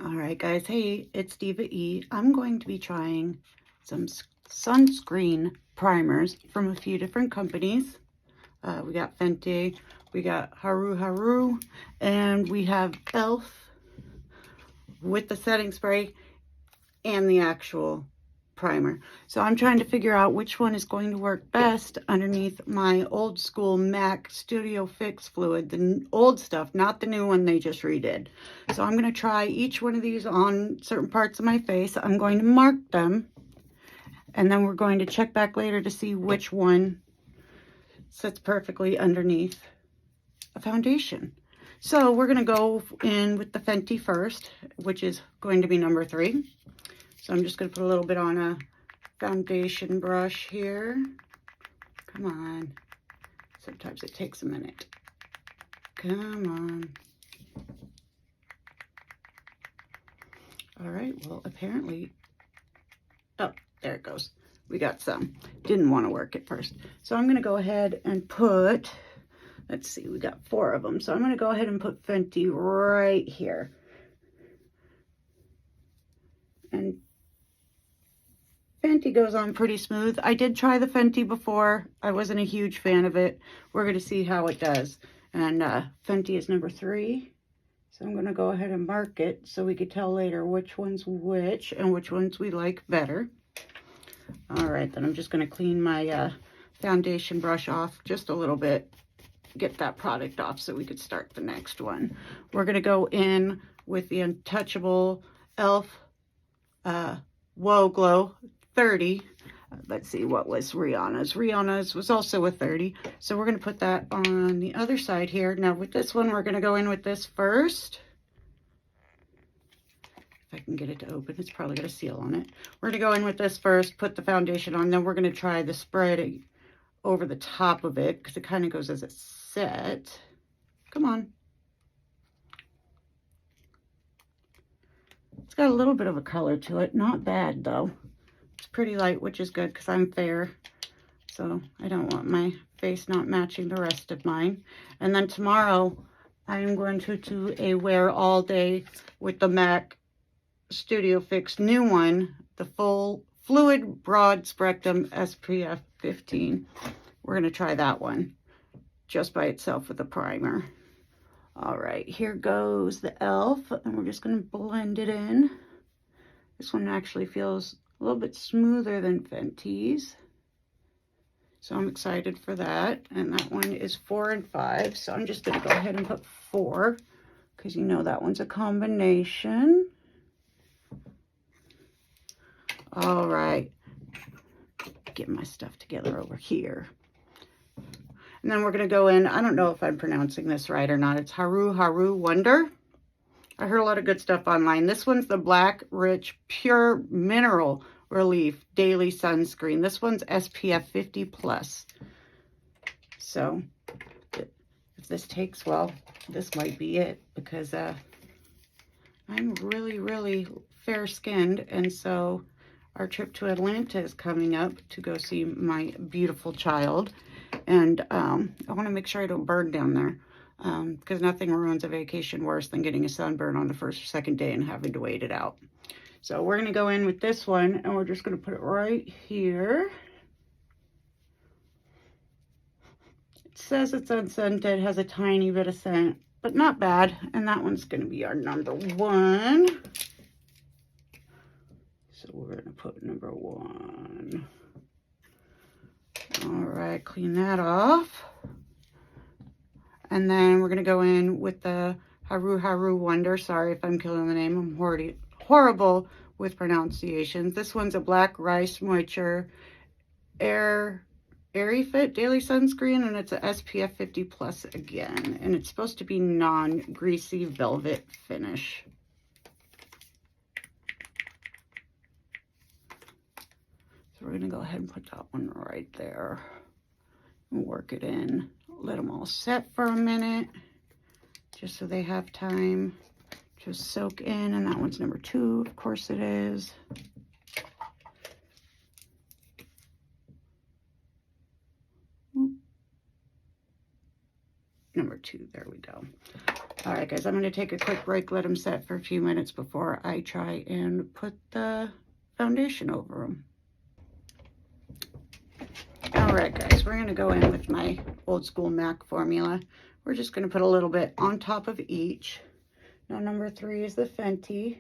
All right, guys. Hey, it's Diva E. I'm going to be trying some sunscreen primers from a few different companies. We got Fenty, we got Haru, and we have e.l.f. with the setting spray and the actual primer. So I'm trying to figure out which one is going to work best underneath my old school MAC Studio Fix fluid, the old stuff, not the new one they just redid. So I'm going to try each one of these on certain parts of my face. I'm going to mark them, and then we're going to check back later to see which one sits perfectly underneath a foundation. So we're going to go in with the Fenty first, which is going to be number 3. So I'm just going to put a little bit on a foundation brush here. Come on. Sometimes it takes a minute. Come on. All right, well, apparently, oh, there it goes. We got some. Didn't want to work at first. So I'm going to go ahead and put, let's see, we got 4 of them. So I'm going to go ahead and put Fenty right here. And Fenty goes on pretty smooth. I did try the Fenty before. I wasn't a huge fan of it. We're going to see how it does. And Fenty is number 3. So I'm going to go ahead and mark it so we could tell later which one's which and which ones we like better. All right, then I'm just going to clean my foundation brush off just a little bit. Get that product off so we could start the next one. We're going to go in with the Untouchable e.l.f. Whoa Glow 30. Let's see, what was Rihanna's? Rihanna's was also a 30. So we're going to put that on the other side here. Now with this one, we're going to go in with this first. If I can get it to open, it's probably got a seal on it. We're going to go in with this first, put the foundation on, then we're going to try the spread over the top of it because it kind of goes as a set. Come on. It's got a little bit of a color to it. Not bad, though. It's pretty light, which is good because I'm fair. So I don't want my face not matching the rest of mine. And then tomorrow, I'm going to do a wear all day with the MAC Studio Fix new one, the full fluid broad spectrum SPF 15. We're going to try that one just by itself with a primer. All right, here goes the e.l.f. and we're just going to blend it in. This one actually feels a little bit smoother than Fenty's. So I'm excited for that. And that one is 4 and 5. So I'm just going to go ahead and put 4 because you know that one's a combination. All right, get my stuff together over here. And then we're going to go in, I don't know if I'm pronouncing this right or not. It's Haru Wonder. I heard a lot of good stuff online. This one's the Black Rich Pure Mineral Relief Daily Sunscreen. This one's SPF 50 plus. So if this takes well, this might be it because I'm really fair skinned. And so our trip to Atlanta is coming up to go see my beautiful child. And I want to make sure I don't burn down there because nothing ruins a vacation worse than getting a sunburn on the first or second day and having to wait it out. So we're going to go in with this one and we're just going to put it right here. It says it's unscented, has a tiny bit of scent, but not bad. And that one's going to be our number 1. So we're going to put number 1. All right, clean that off. And then we're going to go in with the Haru Wonder. Sorry if I'm killing the name. I'm horrible with pronunciations. This one's a Black Rice Moisture Airy Fit Daily Sunscreen, and it's a SPF 50 plus again. And it's supposed to be non-greasy velvet finish. We're going to go ahead and put that one right there and work it in. Let them all set for a minute just so they have time to soak in. And that one's number 2. Of course it is. Number 2. There we go. All right, guys, I'm going to take a quick break, let them set for a few minutes before I try and put the foundation over them. All right, guys, we're going to go in with my old school MAC formula. We're just going to put a little bit on top of each. Now, number 3 is the Fenty.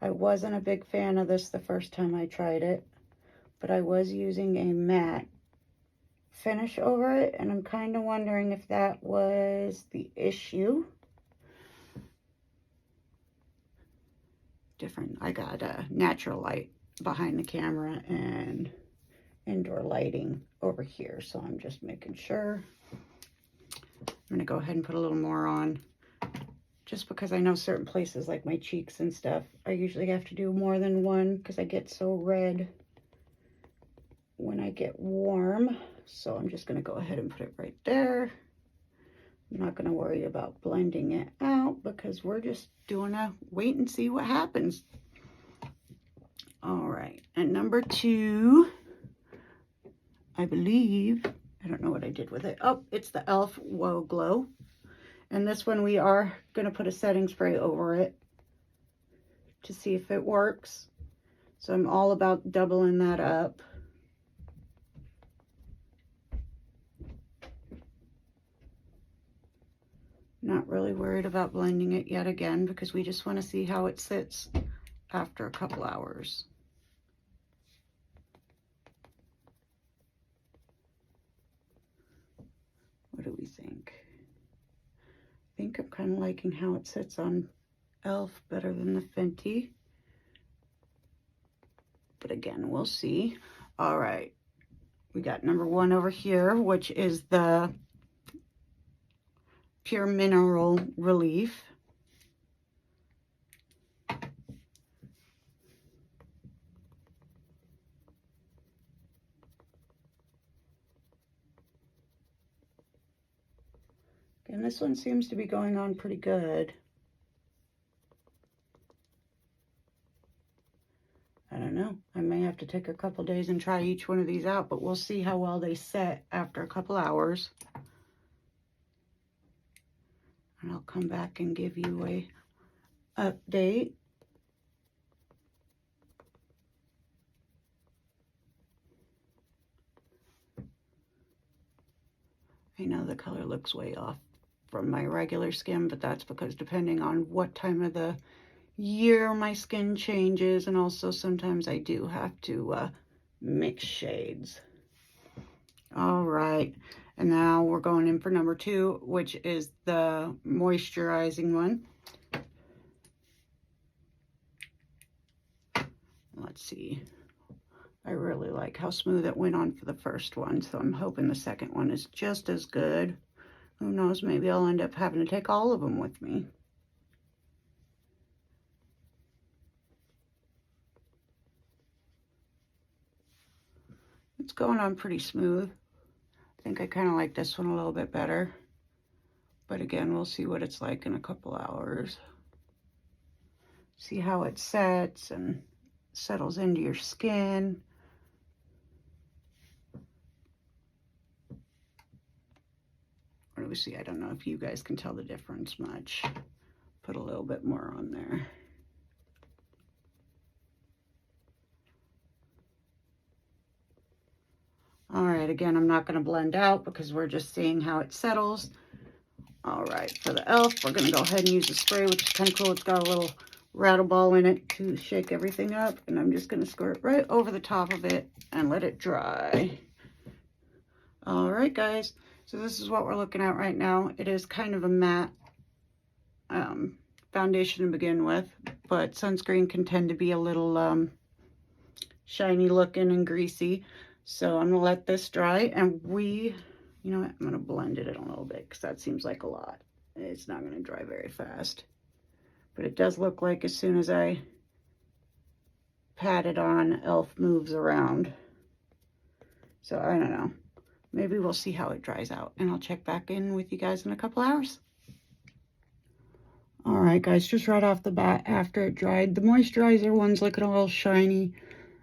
I wasn't a big fan of this the first time I tried it, but I was using a matte finish over it, and I'm kind of wondering if that was the issue. Different. I got a natural light behind the camera and indoor lighting over here, so I'm just making sure. I'm going to go ahead and put a little more on, just because I know certain places like my cheeks and stuff, I usually have to do more than one because I get so red when I get warm. So I'm just going to go ahead and put it right there. I'm not going to worry about blending it out because we're just doing a wait and see what happens. All right, and number 2, I believe, I don't know what I did with it. Oh, it's the e.l.f. Whoa Glow. And this one we are going to put a setting spray over it to see if it works. So I'm all about doubling that up. Not really worried about blending it yet again because we just want to see how it sits after a couple hours. What do we think? I think I'm kind of liking how it sits on e.l.f. better than the Fenty. But again, we'll see. All right. We got number 1 over here, which is the Pure Mineral Relief. And this one seems to be going on pretty good. I don't know. I may have to take a couple days and try each one of these out, but we'll see how well they set after a couple hours. And I'll come back and give you a update. I know the color looks way off from my regular skin, but that's because depending on what time of the year my skin changes, and also sometimes I do have to mix shades. All right, and now we're going in for number 2, which is the moisturizing one. Let's see. I really like how smooth it went on for the first one, so I'm hoping the second one is just as good. Who knows, maybe I'll end up having to take all of them with me. It's going on pretty smooth. I think I kind of like this one a little bit better. But again, we'll see what it's like in a couple hours. See how it sets and settles into your skin. What do we see? I don't know if you guys can tell the difference much. Put a little bit more on there. All right, again, I'm not going to blend out because we're just seeing how it settles. All right, for the e.l.f., we're going to go ahead and use the spray, which is kind of cool. It's got a little rattle ball in it to shake everything up. And I'm just going to squirt right over the top of it and let it dry. All right, guys. So this is what we're looking at right now. It is kind of a matte foundation to begin with, but sunscreen can tend to be a little shiny looking and greasy. So I'm gonna let this dry, and you know what, I'm gonna blend it in a little bit because that seems like a lot. It's not gonna dry very fast, but it does look like as soon as I pat it on, e.l.f. moves around. So I don't know. Maybe we'll see how it dries out, and I'll check back in with you guys in a couple hours. All right, guys, just right off the bat, after it dried, the moisturizer one's looking all shiny,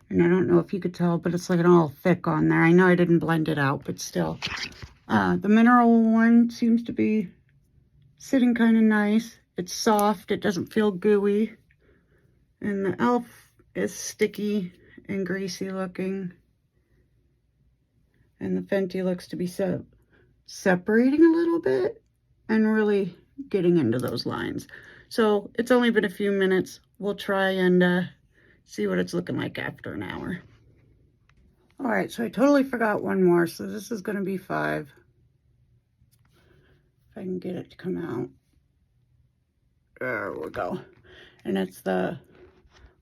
and I don't know if you could tell, but it's looking all thick on there. I know I didn't blend it out, but still. The mineral one seems to be sitting kind of nice. It's soft, it doesn't feel gooey. And the e.l.f. is sticky and greasy looking. And the Fenty looks to be separating a little bit and really getting into those lines. So it's only been a few minutes. We'll try and see what it's looking like after an hour. All right, so I totally forgot one more. So this is going to be 5. If I can get it to come out. There we go. And it's the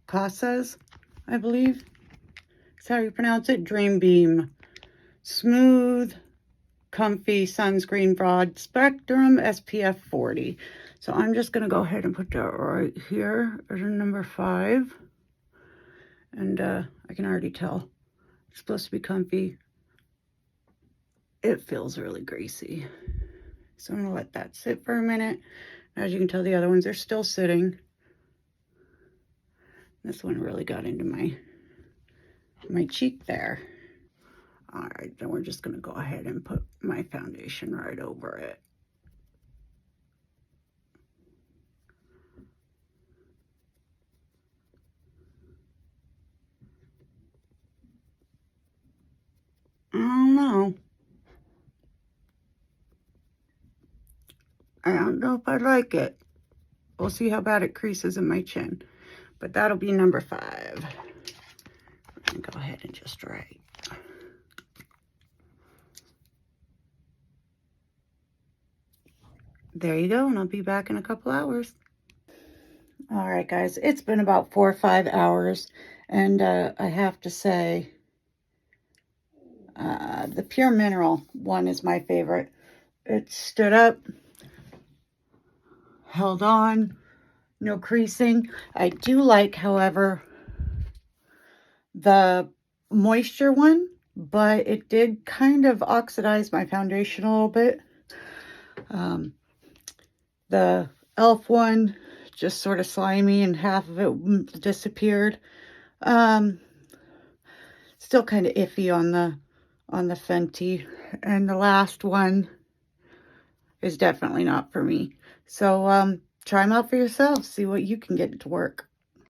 Casas, I believe. That's how you pronounce it. Dream Beam. Smooth, comfy sunscreen, broad spectrum, SPF 40. So I'm just going to go ahead and put that right here as a number 5. And I can already tell it's supposed to be comfy. It feels really greasy. So I'm going to let that sit for a minute. As you can tell, the other ones are still sitting. This one really got into my cheek there. All right, then we're just going to go ahead and put my foundation right over it. I don't know. I don't know if I like it. We'll see how bad it creases in my chin. But that'll be number 5. We're going to go ahead and just write. There you go, and I'll be back in a couple hours. All right, guys, it's been about 4 or 5 hours, and I have to say, the Pure Mineral one is my favorite. It stood up, held on, no creasing. I do like, however, the Moisture one, but it did kind of oxidize my foundation a little bit. The e.l.f. one, just sort of slimy and half of it disappeared. Still kind of iffy on the Fenty. And the last one is definitely not for me. So try them out for yourselves. See what you can get to work.